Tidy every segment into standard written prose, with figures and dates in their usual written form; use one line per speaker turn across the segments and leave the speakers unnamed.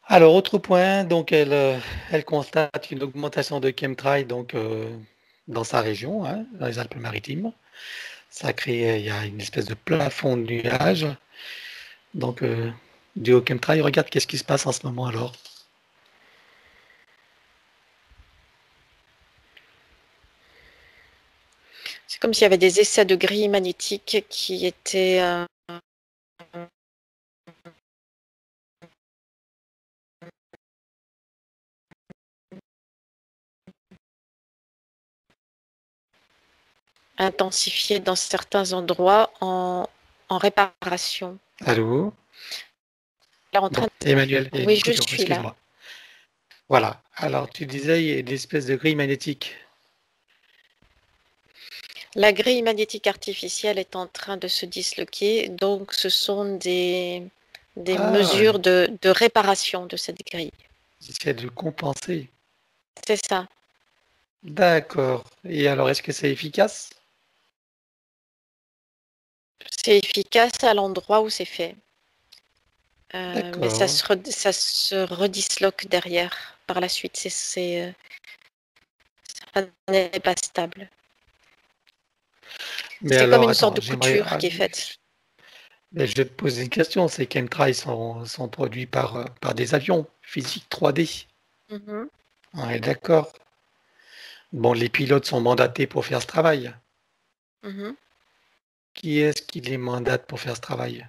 Alors, autre point, donc elle constate une augmentation de chemtrail donc, dans sa région, hein, dans les Alpes-Maritimes. Ça crée, il y a une espèce de plafond de nuages. Donc, dû au chemtrail, regarde qu'est-ce qui se passe en ce moment alors.
C'est comme s'il y avait des essais de grilles magnétiques qui étaient intensifiés dans certains endroits en réparation.
Allô?
Là, en
Bon,
train
Emmanuel
de...
et
Oui, je
Nicolas,
suis là.
excuse-moi. Voilà. Alors, tu disais, il y a une espèce de grille magnétique.
La grille magnétique artificielle est en train de se disloquer, donc ce sont des
Ah,
mesures de réparation de cette grille.
j'essaie de compenser.
C'est ça.
D'accord. Et alors, est-ce que c'est efficace?
C'est efficace à l'endroit où c'est fait. Mais
D'accord.
ça se redisloque derrière par la suite. Ça n'est pas stable.
Mais
C'est comme
alors,
une sorte
attends,
de
j'aimerais.
couture qui est faite.
Mais je vais te poser une question. Ces chemtrails sont produits par des avions physiques 3D.
Mhm.
On est d'accord. Bon, les pilotes sont mandatés pour faire ce travail.
Mhm.
Qui est-ce qui les mandate pour faire ce travail?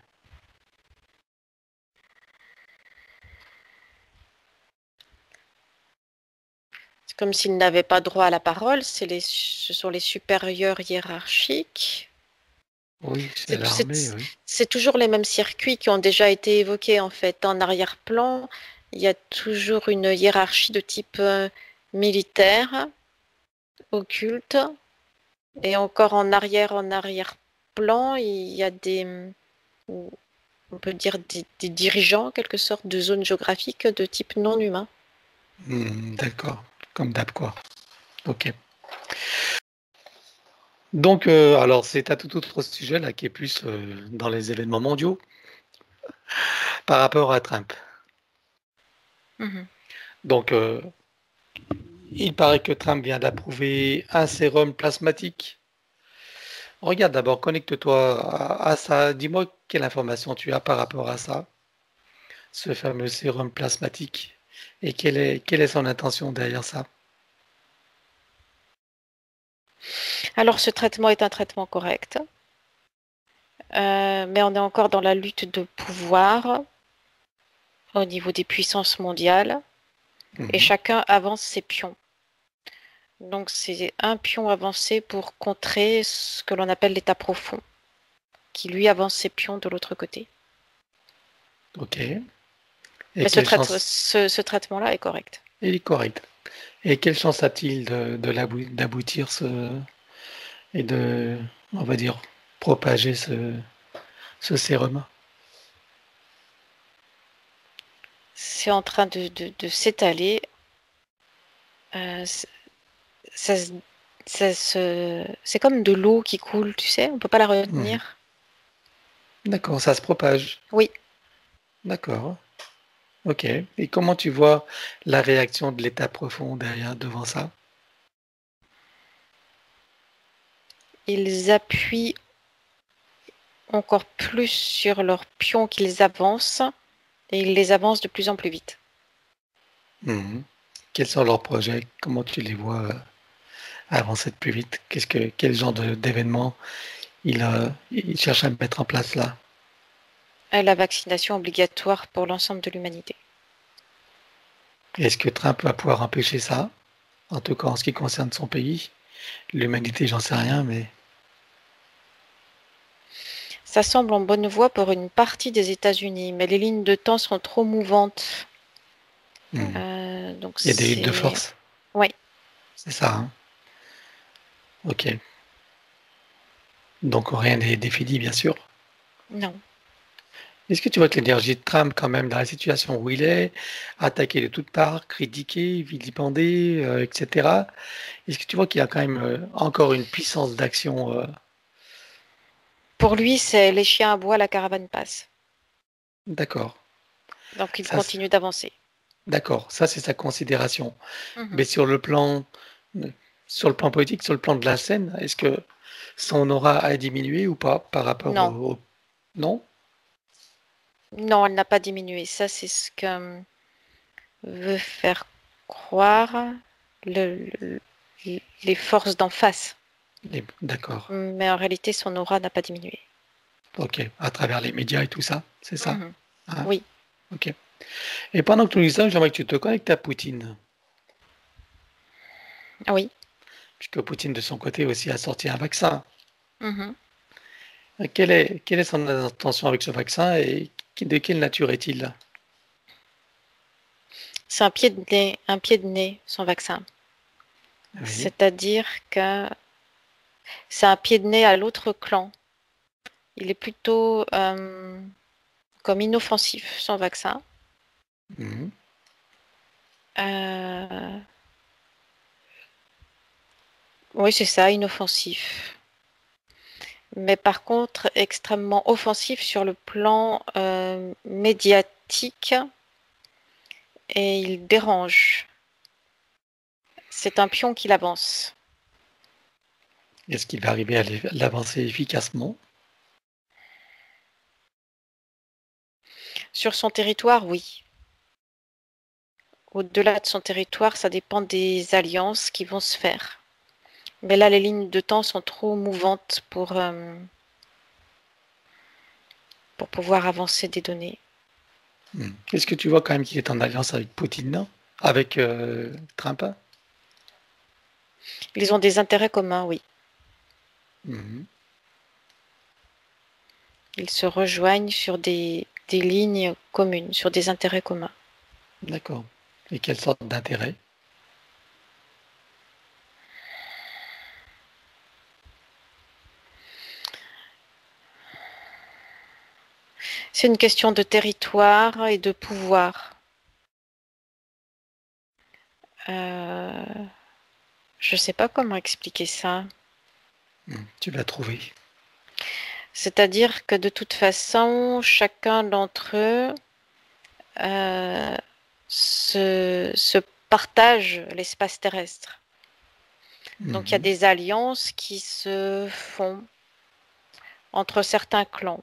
C'est comme s'ils n'avaient pas droit à la parole. Ce sont les supérieurs hiérarchiques.
Oui, c'est
C'est
l'armée,
c'est-
oui.
c'est toujours les mêmes circuits qui ont déjà été évoqués en fait. En arrière-plan, il y a toujours une hiérarchie de type militaire, occulte, et encore en arrière-plan, il y a on peut dire des dirigeants, en quelque sorte, de zones géographiques de type non humain.
D'accord. Comme d'hab, quoi. Ok. Donc, alors, c'est un tout autre sujet, là, qui est plus dans les événements mondiaux par rapport à Trump.
Mhm.
Donc, il paraît que Trump vient d'approuver un sérum plasmatique. Regarde d'abord, connecte-toi à ça. Dis-moi quelle information tu as par rapport à ça, ce fameux sérum plasmatique, et quelle est son intention derrière ça.
Alors, ce traitement est un traitement correct, mais on est encore dans la lutte de pouvoir au niveau des puissances mondiales et
Mhm.
chacun avance ses pions. Donc, c'est un pion avancé pour contrer ce que l'on appelle l'état profond, qui lui avance ses pions de l'autre côté.
Ok. Et
Mais
quelle chance,
ce traitement-là est correct.
il est correct. Et quelle chance a-t-il d'aboutir et de, on va dire, propager ce sérum?
C'est en train de s'étaler. Euh, ça, c'est comme de l'eau qui coule, tu sais, on ne peut pas la
Mhm.
retenir.
D'accord, ça se propage.
Oui,
D'accord. Ok. Et comment tu vois la réaction de l'état profond derrière, devant ça?
ils appuient encore plus sur leurs pions qu'ils avancent et ils les avancent de plus en plus vite.
Mhm. Quels sont leurs projets? Comment tu les vois avancer de plus vite? Quel genre d'événement il cherche à mettre en place là?
La vaccination obligatoire pour l'ensemble de l'humanité.
Est-ce que Trump va pouvoir empêcher ça? En tout cas, en ce qui concerne son pays. L'humanité, j'en sais rien, mais
Ça semble en bonne voie pour une partie des États-Unis, mais les lignes de temps sont trop mouvantes.
hmm,
Donc
il y a des luttes de
c'est...
force.
Oui,
C'est ça, hein? Ok. Donc rien n'est défini, bien sûr.
non.
Est-ce que tu vois que l'énergie de Trump, quand même, dans la situation où il est, attaqué de toutes parts, critiqué, vilipendé, etc., est-ce que tu vois qu'il a quand même encore une puissance d'action?
Pour lui, c'est les chiens aboient, la caravane passe.
D'accord.
Donc il
Ça, c'est-
continue d'avancer.
D'accord, ça c'est sa considération.
Mhm.
Mais sur le plan politique, sur le plan de la scène, est-ce que son aura a diminué ou pas par rapport
Non,
Non?
non, elle n'a pas diminué. Ça, c'est ce que veut faire croire le- le- les forces d'en face.
D'accord.
Mais en réalité, son aura n'a pas diminué.
Ok. À travers les médias et tout ça, c'est ça?
Mhm.
Hein?
Oui,
Ok. Et pendant que tu dis ça, j'aimerais que tu te connectes à Poutine.
oui.
Puisque Poutine, de son côté, aussi a sorti un vaccin.
Mhm.
Quelle est son intention avec ce vaccin et de quelle nature est-il?
C'est un pied de nez, son vaccin.
Oui.
C'est-à-dire que c'est un pied de nez à l'autre clan. Il est plutôt comme inoffensif, son vaccin.
Mhm.
Euh, oui, c'est ça, inoffensif. Mais par contre, extrêmement offensif sur le plan médiatique et il dérange. C'est un pion qui l'avance.
Est-ce qu'il va arriver à l'avancer efficacement?
Sur son territoire, oui. Au-delà de son territoire, ça dépend des alliances qui vont se faire. Mais là, les lignes de temps sont trop mouvantes pour pouvoir avancer des données.
Est-ce que tu vois quand même qu'il est en alliance avec Poutine, non? Avec Trump?
Ils ont des intérêts communs, oui.
Mhm.
Ils se rejoignent sur des lignes communes, sur des intérêts communs.
D'accord. Et quelle sorte d'intérêt?
C'est une question de territoire et de pouvoir. Euh, je ne sais pas comment expliquer ça.
Tu l'as trouvé.
C'est-à-dire que de toute façon, chacun d'entre eux euh, se partage l'espace terrestre. Donc il y a
Mhm.
des alliances qui se font entre certains clans.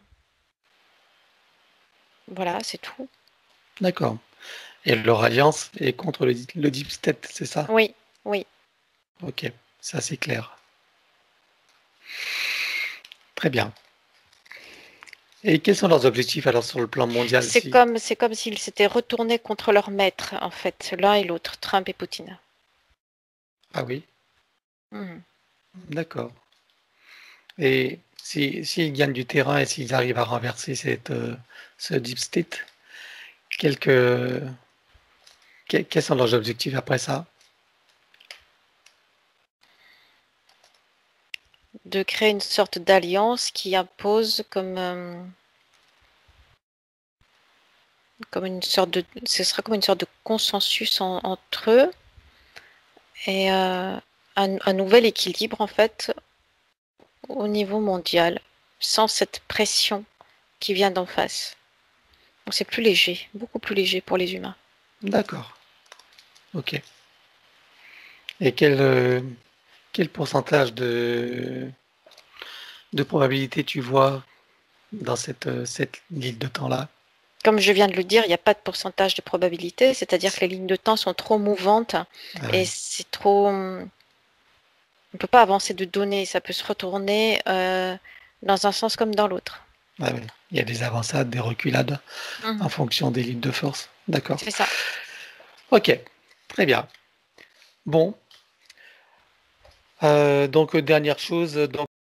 Voilà, c'est tout.
D'accord. Et leur alliance est contre le Deep State, c'est ça?
Oui, oui.
Ok, ça c'est clair. Très bien. Et quels sont leurs objectifs alors sur le plan mondial si...
C'est comme s'ils s'étaient retournés contre leur maître, en fait, l'un et l'autre, Trump et Poutine.
Ah oui,
Mhm.
d'accord. Et s'ils gagnent du terrain et s'ils arrivent à renverser ce Deep State, quelques, quels sont leurs objectifs après ça?
De créer une sorte d'alliance qui impose comme une sorte de, ce sera comme une sorte de consensus entre eux et un nouvel équilibre en fait au niveau mondial, sans cette pression qui vient d'en face. Donc c'est plus léger, beaucoup plus léger pour les humains.
D'accord, ok. Et quel pourcentage de probabilité tu vois dans cette ligne de temps-là?
Comme je viens de le dire, il n'y a pas de pourcentage de probabilité, c'est-à-dire que les lignes de temps sont trop mouvantes
Ah
et
oui,
c'est trop. On ne peut pas avancer de données, ça peut se retourner dans un sens comme dans l'autre.
ah oui. Il y a des avancées, des reculades en
Mhm.
fonction des lignes de force. D'accord.
C'est ça.
Ok, très bien. Bon, donc dernière chose, donc